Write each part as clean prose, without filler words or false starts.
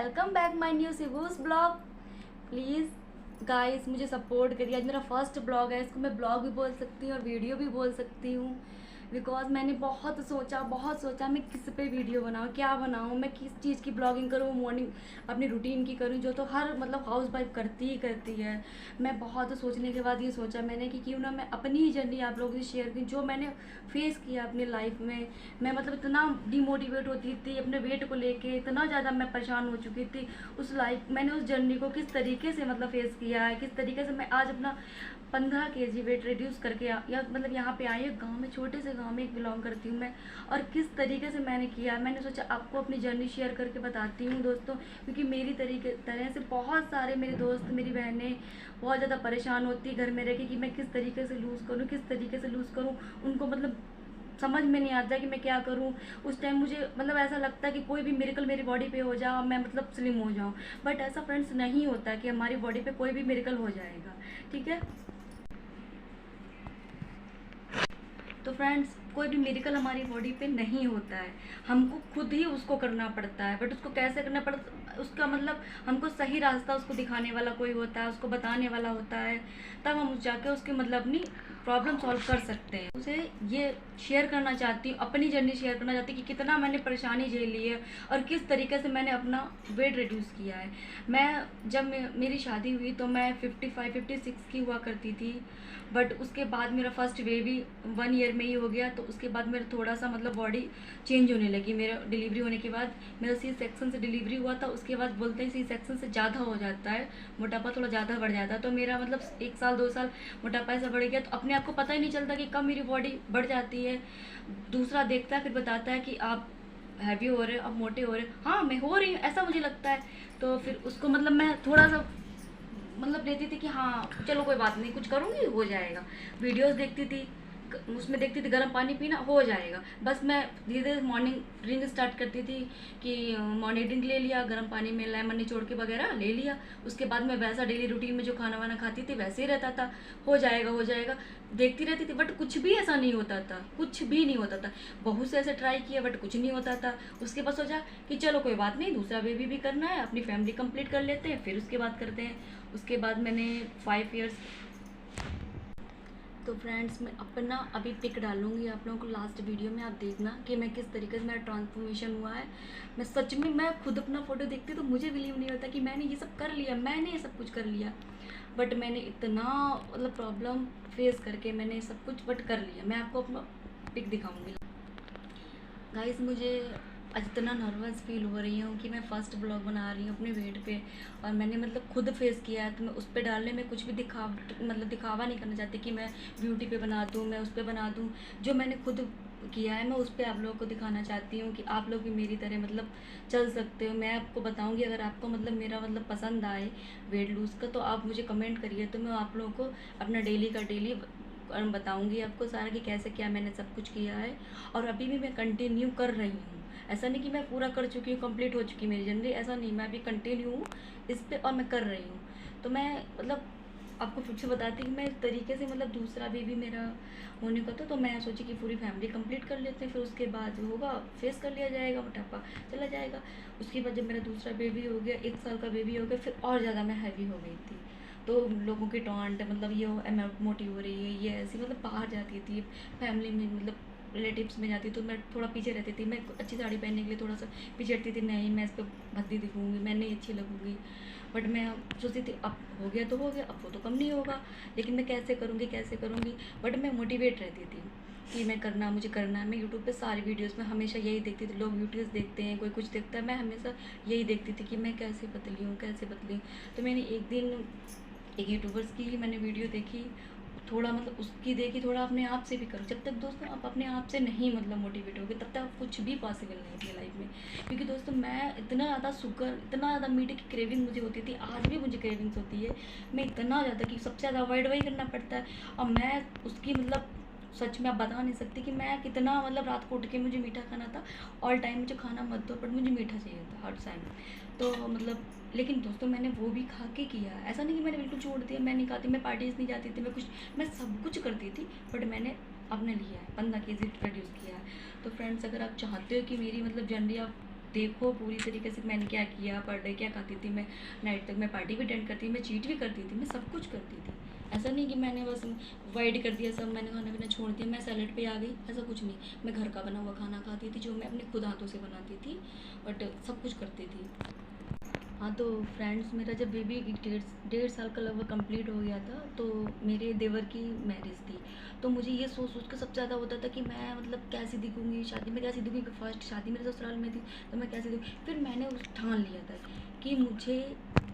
Welcome back my new सिबूस blog. Please guys मुझे support करिए। आज मेरा फर्स्ट ब्लॉग है, इसको मैं ब्लॉग भी बोल सकती हूँ और वीडियो भी बोल सकती हूँ। बिकॉज मैंने बहुत सोचा मैं किस पे वीडियो बनाऊँ, क्या बनाऊँ, मैं किस चीज़ की ब्लॉगिंग करूँ, मॉर्निंग अपनी रूटीन की करूँ, जो तो हर मतलब हाउस वाइफ करती ही करती है। मैं बहुत सोचने के बाद ये सोचा मैंने कि क्यों ना मैं अपनी ही जर्नी आप लोगों से शेयर करूँ, जो मैंने फेस किया अपनी लाइफ में। मैं मतलब इतना डिमोटिवेट होती थी अपने वेट को लेके, इतना ज़्यादा मैं परेशान हो चुकी थी। उस लाइफ मैंने उस जर्नी को किस तरीके से मतलब फेस किया है, किस तरीके से मैं आज अपना 15 kg वेट रिड्यूस करके या मतलब यहाँ पे आई है गांव में, छोटे से गांव में बिलोंग करती हूँ मैं। और किस तरीके से मैंने किया, मैंने सोचा आपको अपनी जर्नी शेयर करके बताती हूँ दोस्तों। क्योंकि मेरी तरह से बहुत सारे मेरे दोस्त, मेरी बहनें बहुत ज़्यादा परेशान होती है घर में रह के कि मैं किस तरीके से लूज़ करूँ, किस तरीके से लूज़ करूँ। उनको मतलब समझ में नहीं आता कि मैं क्या करूँ। उस टाइम मुझे मतलब ऐसा लगता है कि कोई भी मिरेकल मेरी बॉडी पे हो जाए और मैं मतलब स्लिम हो जाऊँ। बट ऐसा फ्रेंड्स नहीं होता कि हमारी बॉडी पे कोई भी मिरेकल हो जाएगा, ठीक है। तो फ्रेंड्स कोई भी मेडिकल हमारी बॉडी पे नहीं होता है, हमको खुद ही उसको करना पड़ता है। बट उसको कैसे करना पड़ता, उसका मतलब हमको सही रास्ता उसको दिखाने वाला कोई होता है, उसको बताने वाला होता है, तब हम जाके उसके मतलब अपनी प्रॉब्लम सॉल्व कर सकते हैं। उसे ये शेयर करना चाहती हूँ, अपनी जर्नी शेयर करना चाहती हूँ कि कितना मैंने परेशानी झेली है और किस तरीके से मैंने अपना वेट रिड्यूस किया है। मैं जब मेरी शादी हुई तो मैं 55-56 की हुआ करती थी। बट उसके बाद मेरा फर्स्ट बेबी 1 ईयर में ही हो गया, तो उसके बाद मेरा थोड़ा सा मतलब बॉडी चेंज होने लगी। मेरा डिलीवरी होने के बाद, मेरा सी सेक्शन से डिलीवरी हुआ था, उसके बाद बोलते हैं सी सेक्शन से ज़्यादा हो जाता है, मोटापा थोड़ा ज़्यादा बढ़ जाता है। तो मेरा मतलब 1 साल 2 साल मोटापा ऐसा बढ़ गया, तो अपने आप को पता ही नहीं चलता कि कब मेरी बॉडी बढ़ जाती है। दूसरा देखता है फिर बताता है कि आप हैवी हो रहे हो, अब मोटे हो रहे हो। हाँ मैं हो रही हूँ ऐसा मुझे लगता है। तो फिर उसको मतलब मैं थोड़ा सा मतलब लेती थी कि हाँ चलो कोई बात नहीं, कुछ करूँगी हो जाएगा। वीडियोस देखती थी, उसमें देखती थी गर्म पानी पीना हो जाएगा। बस मैं धीरे धीरे मॉर्निंग ड्रिंक स्टार्ट करती थी कि मॉर्निंग ड्रिंक ले लिया, गर्म पानी में लेमन निचोड़ के वगैरह ले लिया। उसके बाद मैं वैसा डेली रूटीन में जो खाना वाना खाती थी वैसे ही रहता था, हो जाएगा हो जाएगा, देखती रहती थी। बट कुछ भी ऐसा नहीं होता था, कुछ भी नहीं होता था। बहुत से ऐसे ट्राई किया बट कुछ नहीं होता था। उसके बाद सोचा कि चलो कोई बात नहीं, दूसरा बेबी भी करना है, अपनी फैमिली कंप्लीट कर लेते हैं फिर उसके बाद करते हैं। उसके बाद मैंने 5 ईयर्स। तो फ्रेंड्स मैं अपना अभी पिक डालूंगी आप लोगों को लास्ट वीडियो में, आप देखना कि मैं किस तरीके से मेरा ट्रांसफॉर्मेशन हुआ है। मैं सच में मैं खुद अपना फ़ोटो देखती तो मुझे बिलीव नहीं होता कि मैंने ये सब कर लिया, मैंने ये सब कुछ कर लिया। बट मैंने इतना मतलब प्रॉब्लम फेस करके मैंने सब कुछ बट कर लिया। मैं आपको अपना पिक दिखाऊंगी गाइस। मुझे आज इतना नर्वस फील हो रही हूँ कि मैं फ़र्स्ट ब्लॉग बना रही हूँ अपने वेट पे, और मैंने मतलब खुद फेस किया है। तो मैं उस पर डालने में कुछ भी दिखावा नहीं करना चाहती कि मैं ब्यूटी पे बना दूँ, मैं उस पर बना दूँ। जो मैंने खुद किया है मैं उस पर आप लोगों को दिखाना चाहती हूँ कि आप लोग भी मेरी तरह मतलब चल सकते हो। मैं आपको बताऊँगी, अगर आपको मतलब मेरा मतलब पसंद आए वेट लूज़ का तो आप मुझे कमेंट करिए, तो मैं आप लोगों को अपना डेली का डेली बताऊंगी आपको सारा कि कैसे क्या मैंने सब कुछ किया है। और अभी भी मैं कंटिन्यू कर रही हूँ, ऐसा नहीं कि मैं पूरा कर चुकी हूँ, कंप्लीट हो चुकी मेरी जर्नी, ऐसा नहीं। मैं अभी कंटिन्यू हूँ इस पर और मैं कर रही हूँ। तो मैं मतलब आपको फिर से बताती हूँ कि मैं इस तरीके से मतलब दूसरा बेबी मेरा होने का था, तो मैं सोची कि पूरी फैमिली कंप्लीट कर लेते हैं, फिर उसके बाद जो होगा फेस कर लिया जाएगा, मोटापा चला जाएगा। उसके बाद जब मेरा दूसरा बेबी हो गया, 1 साल का बेबी हो गया, फिर और ज़्यादा मैं हैवी हो गई थी। तो लोगों की टॉन्ट मतलब ये मोटी हो रही है, ये ऐसी मतलब बाहर जाती थी फैमिली में, मतलब रिलेटिव्स में जाती तो मैं थोड़ा पीछे रहती थी। मैं अच्छी साड़ी पहनने के लिए थोड़ा सा पीछे हटती थी, नहीं मैं इस पर भद्दी दिखूँगी, मैं नहीं अच्छी लगूँगी। बट मैं सोचती थी अब हो गया तो हो गया, अब वो तो कम नहीं होगा, लेकिन मैं कैसे करूँगी कैसे करूँगी। बट मैं मोटिवेट रहती थी कि मैं करना, मुझे करना है। मैं यूट्यूब पे सारी वीडियोस में हमेशा यही देखती थी, लोग वीडियोस देखते हैं, कोई कुछ देखता है, मैं हमेशा यही देखती थी कि मैं कैसे पतली हूँ कैसे पतली हूँ। तो मैंने एक दिन एक यूट्यूबर्स की ही मैंने वीडियो देखी, थोड़ा मतलब उसकी देखी, थोड़ा अपने आप से भी करो। जब तक दोस्तों आप अपने आप से नहीं मतलब मोटिवेट होगे तब तक कुछ भी पॉसिबल नहीं है लाइफ में। क्योंकि दोस्तों मैं इतना ज़्यादा शुगर, इतना ज़्यादा मीठे की क्रेविंग मुझे होती थी, आज भी मुझे क्रेविंग्स होती है। मैं इतना ज़्यादा कि सबसे ज़्यादा अवॉइड वही करना पड़ता है। और मैं उसकी मतलब सच में आप बता नहीं सकती कि मैं कितना मतलब रात को उठ के मुझे मीठा खाना था। ऑल टाइम मुझे खाना मत दो बट मुझे मीठा चाहिए था हर टाइम। तो मतलब लेकिन दोस्तों मैंने वो भी खा के किया, ऐसा नहीं कि मैंने बिल्कुल छोड़ दिया, मैं नहीं खाती, मैं पार्टीज़ नहीं जाती थी, मैं सब कुछ करती थी। बट मैंने अपने लिया है 15 kg रिड्यूस किया है। तो फ्रेंड्स अगर आप चाहते हो कि मेरी मतलब जर्नी आप देखो पूरी तरीके से मैंने क्या किया, पर डे क्या खाती थी मैं, नाइट तक मैं पार्टी भी अटेंड करती थी, मैं चीट भी करती थी, मैं सब कुछ करती थी। ऐसा नहीं कि मैंने बस वाइड कर दिया सब, मैंने खाना पीना छोड़ दिया, मैं सैलेड पे आ गई, ऐसा कुछ नहीं। मैं घर का बना हुआ खाना खाती थी जो मैं अपने खुद हाथों से बनाती थी, बट सब कुछ करती थी। हाँ तो फ्रेंड्स, मेरा जब बेबी डेढ़ साल का लगभग कंप्लीट हो गया था, तो मेरे देवर की मैरिज थी। तो मुझे ये सोच सोच के सबसे ज़्यादा होता था कि मैं मतलब कैसी दिखूँगी शादी में, कैसी दिखूँगी। फर्स्ट शादी मेरे ससुराल में थी, तो मैं कैसी दिखूँ। फिर मैंने उस ठान लिया था कि मुझे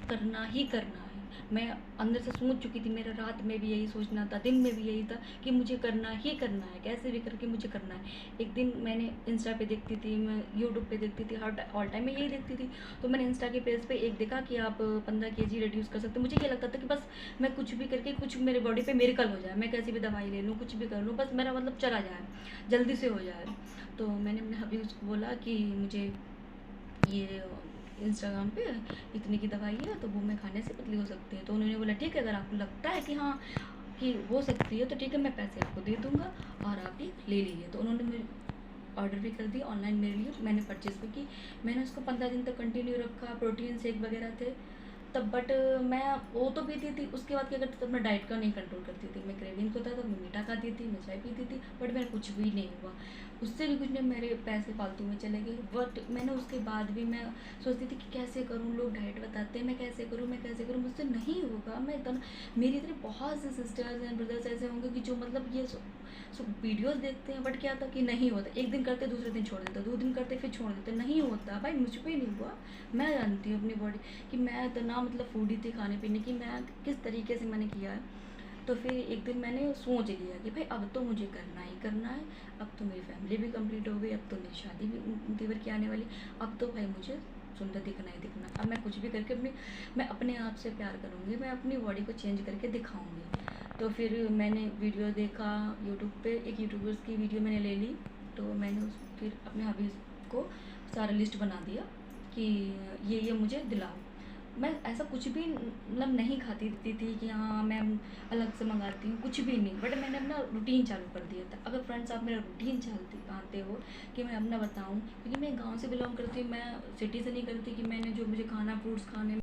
करना ही करना है। मैं अंदर से सोच चुकी थी, मेरा रात में भी यही सोचना था, दिन में भी यही था कि मुझे करना ही करना है, कैसे भी करके मुझे करना है। एक दिन मैंने इंस्टा पे देखती थी, मैं यूट्यूब पे देखती थी, हर ऑल टाइम में यही देखती थी। तो मैंने इंस्टा के पेज पे एक देखा कि आप 15 केजी रिड्यूस कर सकते हो। मुझे ये लगता था कि बस मैं कुछ भी करके कुछ मेरे बॉडी पे मेरिकल हो जाए, मैं कैसी भी दवाई ले लूँ, कुछ भी कर लूँ, बस मेरा मतलब चला जाए, जल्दी से हो जाए। तो मैंने अपने हबीब को बोला कि मुझे ये इंस्टाग्राम पे इतने की दवाई है, तो वो मैं खाने से पतली हो सकती है। तो उन्होंने बोला ठीक है, अगर आपको लगता है कि हाँ कि हो सकती है तो ठीक है, मैं पैसे आपको दे दूँगा और आप ये ले लीजिए। तो उन्होंने मुझे ऑर्डर भी कर दी ऑनलाइन मेरे लिए, मैंने परचेज़ भी की। मैंने उसको 15 दिन तक कंटिन्यू रखा, प्रोटीन शेक वगैरह थे तब, बट मैं वो तो पीती थी, उसके बाद क्या करती थी, तब मैं डाइट का नहीं कंट्रोल करती थी। मैं क्रेविंग्स होता था, मैं मीठा खाती थी, मैं चाय पीती थी, बट मेरा कुछ भी नहीं हुआ। उससे भी कुछ नहीं, मेरे पैसे फालतू में चले गए। बट मैंने उसके बाद भी मैं सोचती थी कि कैसे करूँ, लोग डाइट बताते हैं, मैं कैसे करूँ, मैं कैसे करूँ, मुझसे नहीं होगा। मैं इतना, मेरी इतनी बहुत से सिस्टर्स एंड ब्रदर्स ऐसे होंगे कि जो मतलब ये वीडियोस देखते हैं, बट क्या था कि नहीं होता, एक दिन करते दूसरे दिन छोड़ देते, 2 दिन करते फिर छोड़ देते, नहीं होता भाई, मुझ पर नहीं हुआ। मैं जानती हूँ अपनी बॉडी कि मैं इतना मतलब फूडी थी खाने पीने की, मैं किस तरीके से मैंने किया है। तो फिर एक दिन मैंने सोच लिया कि भाई अब तो मुझे करना ही करना है, अब तो मेरी फैमिली भी कंप्लीट हो गई, अब तो मेरी शादी भी देवर की आने वाली, अब तो भाई मुझे सुंदर दिखना ही दिखना। अब मैं कुछ भी करके मैं अपने आप से प्यार करूँगी, मैं अपनी बॉडी को चेंज करके दिखाऊँगी। तो फिर मैंने वीडियो देखा यूट्यूब पे, एक यूट्यूबर्स की वीडियो मैंने ले ली। तो मैंने उस फिर अपने हबीज को सारा लिस्ट बना दिया कि ये मुझे दिलाओ। मैं ऐसा कुछ भी मतलब नहीं खाती थी कि हाँ मैं अलग से मंगाती हूँ, कुछ भी नहीं। बट मैंने अपना रूटीन चालू कर दिया था। अगर फ्रेंड्स आप मेरा रूटीन चाहते हो कि मैं अपना बताऊँ, क्योंकि मैं गांव से बिलोंग करती हूँ, मैं सिटी से नहीं करती कि मैंने जो मुझे खाना फ्रूट्स खाने।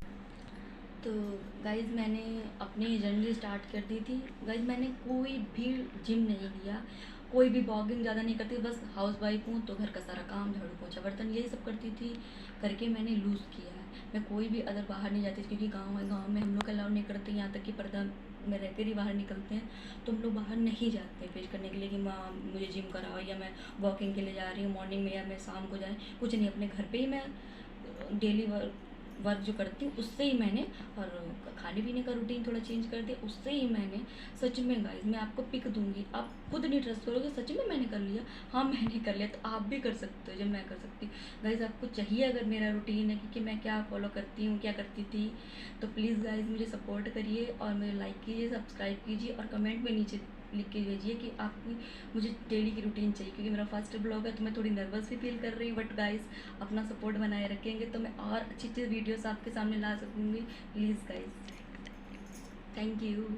तो गाइज़ मैंने अपनी जर्नी स्टार्ट कर दी थी। गाइज़ मैंने कोई भी जिम नहीं किया, कोई भी वॉकिंग ज़्यादा नहीं करती, बस हाउस वाइफ हूँ तो घर का सारा काम, झाड़ू पोछा बर्तन यही सब करती थी, करके मैंने लूज़ किया है। मैं कोई भी अदर बाहर नहीं जाती थी, क्योंकि गाँव है, गाँव में हम लोग अलाउ नहीं करते, यहाँ तक कि पर्दा में रह कर ही बाहर निकलते हैं। तो हम लोग बाहर नहीं जाते फेस करने के लिए कि माँ मुझे जिम कराओ, या मैं वॉकिंग के लिए जा रही हूँ मॉर्निंग में, या मैं शाम को जाए, कुछ नहीं। अपने घर पर ही मैं डेली वर्क जो करती हूँ उससे ही मैंने, और खाने पीने का रूटीन थोड़ा चेंज कर दिया, उससे ही मैंने सच में गाइस, मैं आपको पिक दूंगी, आप खुद नहीं ट्रस्ट करोगे, सच में मैंने कर लिया। हाँ मैंने कर लिया, तो आप भी कर सकते हो जब मैं कर सकती हूँ। गाइस आपको चाहिए अगर मेरा रूटीन है कि मैं क्या फॉलो करती हूँ, क्या करती थी, तो प्लीज़ गाइस मुझे सपोर्ट करिए और मेरे लाइक कीजिए, सब्सक्राइब कीजिए, और कमेंट में नीचे लिख के भेजिए कि आपकी मुझे डेली की रूटीन चाहिए। क्योंकि मेरा फर्स्ट ब्लॉग है तो मैं थोड़ी नर्वस भी फील कर रही हूँ, बट गाइस अपना सपोर्ट बनाए रखेंगे तो मैं और अच्छी अच्छी वीडियोस आपके सामने ला सकूँगी। Please guys, thank you.